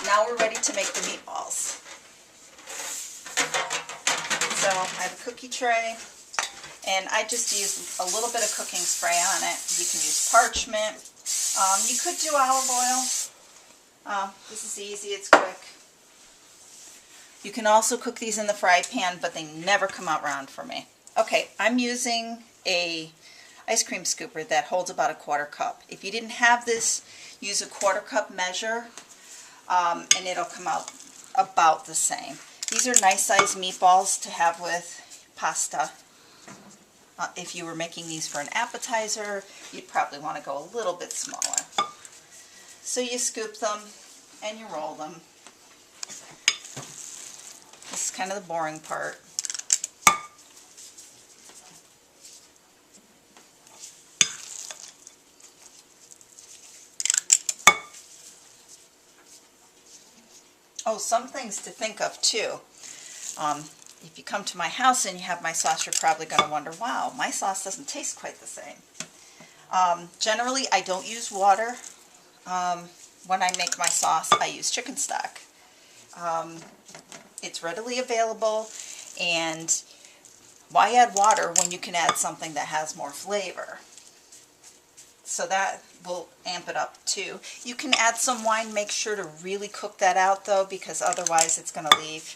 now we're ready to make the meatballs. So I have a cookie tray, and I just use a little bit of cooking spray on it. You can use parchment. You could do olive oil. This is easy, it's quick. You can also cook these in the fry pan, but they never come out round for me. Okay, I'm using a ice cream scooper that holds about a 1/4 cup. If you didn't have this, use a 1/4 cup measure, and it'll come out about the same. These are nice sized meatballs to have with pasta. If you were making these for an appetizer, you'd probably want to go a little bit smaller. So you scoop them and you roll them. This is kind of the boring part. Oh, some things to think of too. If you come to my house and you have my sauce, you're probably going to wonder, wow, my sauce doesn't taste quite the same. Generally, I don't use water. When I make my sauce, I use chicken stock. It's readily available, and why add water when you can add something that has more flavor? So that will amp it up too. You can add some wine. Make sure to really cook that out though, because otherwise it's going to leave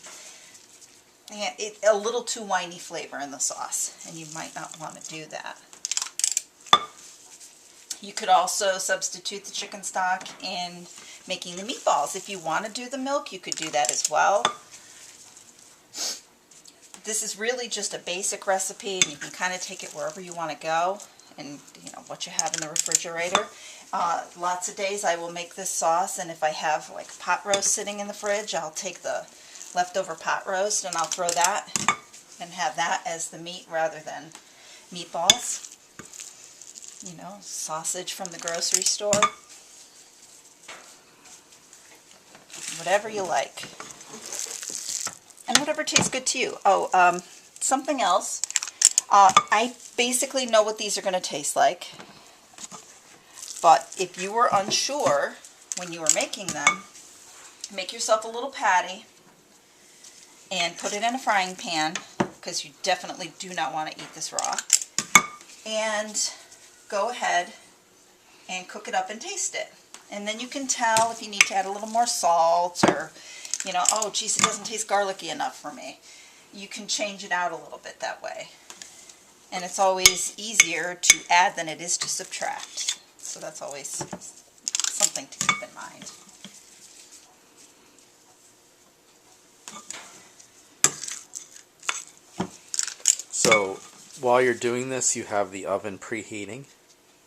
a little too winey flavor in the sauce, and you might not want to do that. You could also substitute the chicken stock in making the meatballs. If you want to do the milk, you could do that as well. This is really just a basic recipe, and you can kind of take it wherever you want to go, and what you have in the refrigerator. Lots of days I will make this sauce, and if I have like pot roast sitting in the fridge, I'll take the leftover pot roast and I'll throw that and have that as the meat rather than meatballs. Sausage from the grocery store. Whatever you like. And whatever tastes good to you. Oh, something else. I basically know what these are going to taste like. But if you were unsure when you were making them, make yourself a little patty and put it in a frying pan, because you definitely do not want to eat this raw. And go ahead and cook it up and taste it. And then you can tell if you need to add a little more salt, or, oh geez, it doesn't taste garlicky enough for me. You can change it out a little bit that way. And it's always easier to add than it is to subtract. So that's always something to keep in mind. So while you're doing this, you have the oven preheating?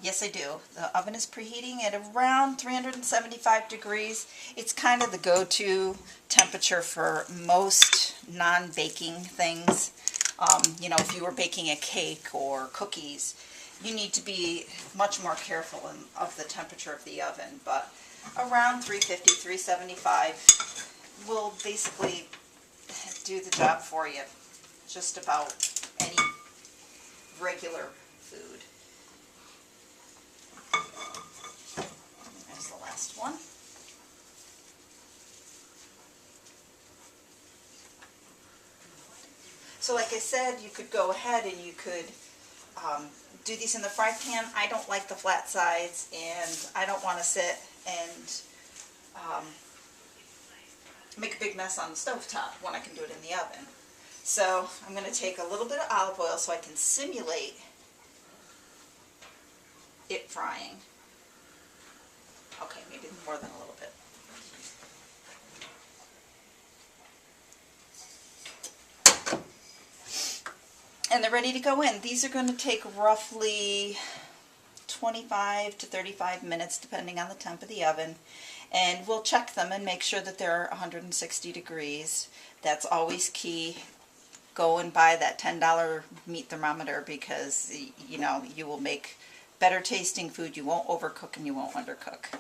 Yes, I do. The oven is preheating at around 375 degrees. It's kind of the go-to temperature for most non-baking things. If you were baking a cake or cookies, you need to be much more careful of the temperature of the oven. But around 350, 375 will basically do the job for you. Just about any regular food. There's the last one. So like I said, you could go ahead and you could do these in the fry pan. I don't like the flat sides, and I don't want to sit and make a big mess on the stovetop when I can do it in the oven. So I'm going to take a little bit of olive oil so I can simulate it frying. Okay, maybe more than a little bit. And they're ready to go in. These are going to take roughly 25 to 35 minutes depending on the temp of the oven. And we'll check them and make sure that they're 160 degrees. That's always key. Go and buy that $10 meat thermometer, because you will make better tasting food. You won't overcook and you won't undercook.